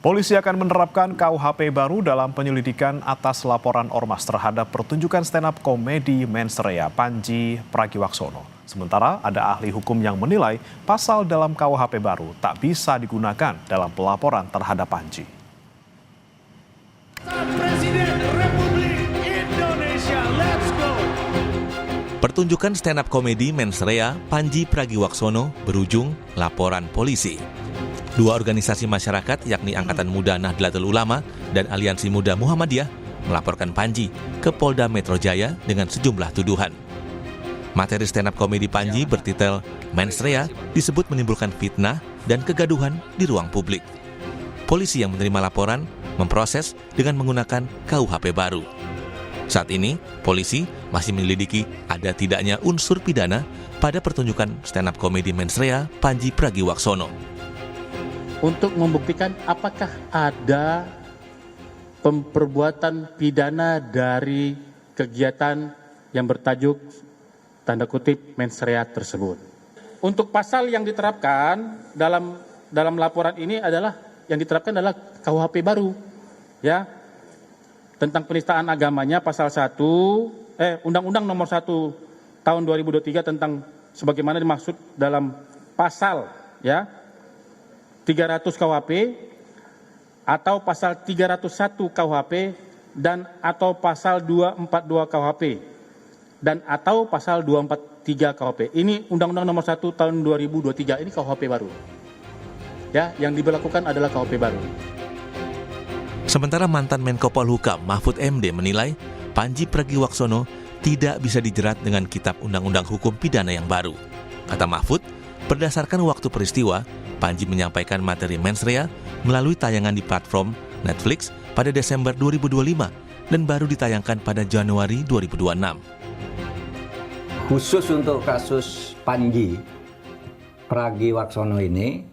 Polisi akan menerapkan KUHP baru dalam penyelidikan atas laporan ormas terhadap pertunjukan stand-up komedi Mensreya Panji Pragiwaksono. Sementara ada ahli hukum yang menilai pasal dalam KUHP baru tak bisa digunakan dalam pelaporan terhadap Panji. Presiden Republik Indonesia, let's go! Pertunjukan stand-up komedi Mensreya Panji Pragiwaksono berujung laporan polisi. Dua organisasi masyarakat yakni Angkatan Muda Nahdlatul Ulama dan Aliansi Muda Muhammadiyah melaporkan Panji ke Polda Metro Jaya dengan sejumlah tuduhan. Materi stand-up komedi Panji bertitel Mensreya disebut menimbulkan fitnah dan kegaduhan di ruang publik. Polisi yang menerima laporan memproses dengan menggunakan KUHP baru. Saat ini, polisi masih menyelidiki ada tidaknya unsur pidana pada pertunjukan stand-up komedi Mensreya Panji Pragiwaksono. Untuk membuktikan apakah ada perbuatan pidana dari kegiatan yang bertajuk tanda kutip Mensreya tersebut. Untuk pasal yang diterapkan dalam laporan ini adalah KUHP baru, ya, tentang penistaan agamanya pasal 1 Undang-Undang Nomor 1 Tahun 2023 tentang sebagaimana dimaksud dalam pasal 300 KUHP atau pasal 301 KUHP dan atau pasal 242 KUHP dan atau pasal 243 KUHP. Ini Undang-Undang Nomor 1 Tahun 2023, ini KUHP baru. Ya, yang diberlakukan adalah KUHP baru. Sementara mantan Menko Polhukam Mahfud MD menilai Panji Pragiwaksono tidak bisa dijerat dengan Kitab Undang-Undang Hukum Pidana yang baru. Kata Mahfud, berdasarkan waktu peristiwa, Panji menyampaikan materi Mensreya melalui tayangan di platform Netflix pada Desember 2025 dan baru ditayangkan pada Januari 2026. Khusus untuk kasus Panji Pragiwaksono ini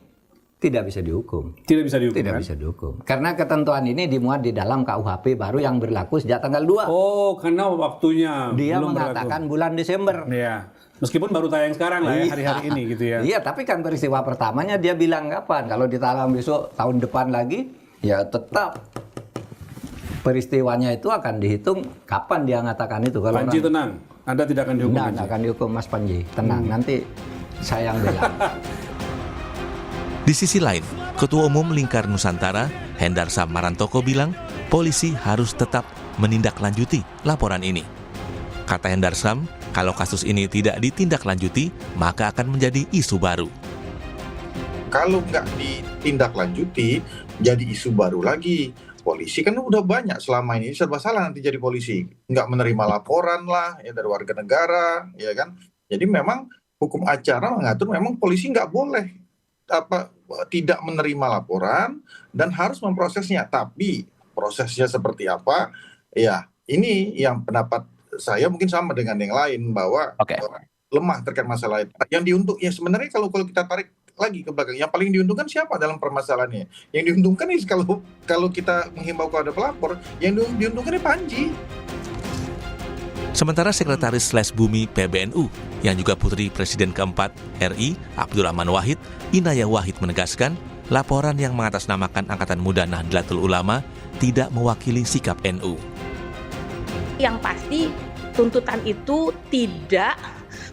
tidak bisa dihukum. Tidak bisa dihukum. Tidak bisa dihukum. Karena ketentuan ini dimuat di dalam KUHP baru yang berlaku sejak tanggal 2. Oh, karena waktunya Dia belum mengatakan berlaku. bulan Desember. Iya. Meskipun baru tayang sekarang lah ya, hari-hari ini gitu ya. Iya, tapi kan peristiwa pertamanya dia bilang kapan? Kalau ditayang besok tahun depan lagi, ya tetap peristiwanya itu akan dihitung kapan dia mengatakan itu. Kalau Panji tenang, Anda tidak akan dihukum. Tidak akan dihukum Mas Panji, tenang. Nanti saya yang bilang. Di sisi lain, Ketua Umum Lingkar Nusantara, Hendarsam Marantoko bilang, polisi harus tetap menindaklanjuti laporan ini. Kata Hendarsam, kalau kasus ini tidak ditindaklanjuti, maka akan menjadi isu baru. Kalau nggak ditindaklanjuti, jadi isu baru lagi. Polisi kan udah banyak selama ini, serba salah nanti jadi polisi. Nggak menerima laporan lah ya dari warga negara, ya kan. Jadi memang hukum acara mengatur memang polisi nggak boleh tidak menerima laporan dan harus memprosesnya. Tapi prosesnya seperti apa? Ya, ini yang pendapat saya mungkin sama dengan yang lain bahwa lemah terkait masalah itu. Yang diuntung ya sebenarnya kalau kita tarik lagi ke belakang, yang paling diuntungkan siapa dalam permasalahannya? Yang diuntungkan nih kalau kita menghimbau kepada pelapor, yang diuntungkan Panji. Sementara Sekretaris Bumi PBNU yang juga putri Presiden keempat RI Abdurrahman Wahid, Inayah Wahid menegaskan laporan yang mengatasnamakan Angkatan Muda Nahdlatul Ulama tidak mewakili sikap NU. Yang pasti tuntutan itu tidak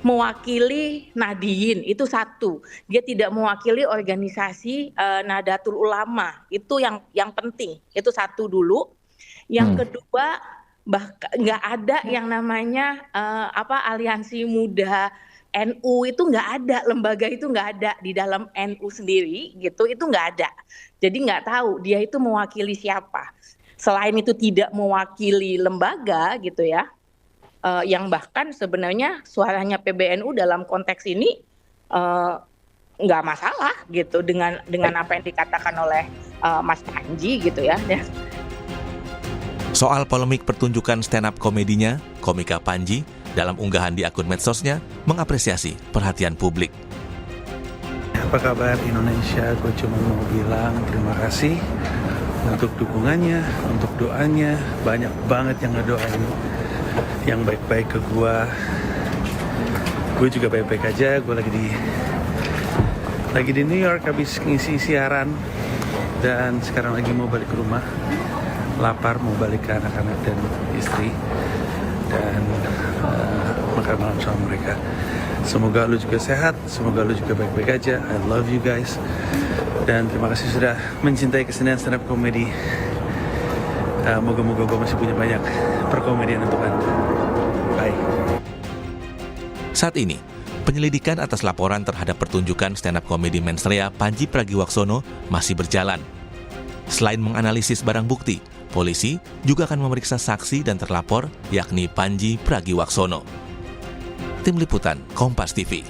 mewakili Nahdien, itu satu. Dia tidak mewakili organisasi Nahdlatul Ulama, itu yang penting. Itu satu dulu. Yang kedua, bahkan nggak ada yang namanya aliansi muda NU, itu nggak ada, lembaga itu nggak ada di dalam NU sendiri gitu, itu nggak ada. Jadi nggak tahu dia itu mewakili siapa. Selain itu tidak mewakili lembaga gitu ya, yang bahkan sebenarnya suaranya PBNU dalam konteks ini nggak masalah gitu dengan apa yang dikatakan oleh Mas Panji gitu ya. Soal polemik pertunjukan stand-up komedinya, komika Panji dalam unggahan di akun medsosnya mengapresiasi perhatian publik. Apa kabar Indonesia? Gue cuma mau bilang terima kasih untuk dukungannya, untuk doanya. Banyak banget yang ngedoain yang baik-baik ke gue. Gue juga baik-baik aja. Gue lagi di New York habis ngisi siaran. dan sekarang lagi mau balik ke rumah. Lapar, mau balik ke anak-anak dan istri dan makan malam sama mereka. Semoga lu juga sehat, semoga lu juga baik-baik aja. I love you guys. Dan terima kasih sudah mencintai kesenian stand up comedy. Moga-moga gue masih punya banyak perkomedian untuk Anda. Bye. Saat ini, penyelidikan atas laporan terhadap pertunjukan stand up comedy mensrea Panji Pragiwaksono masih berjalan. Selain menganalisis barang bukti, polisi juga akan memeriksa saksi dan terlapor yakni Panji Pragiwaksono. Tim Liputan Kompas TV.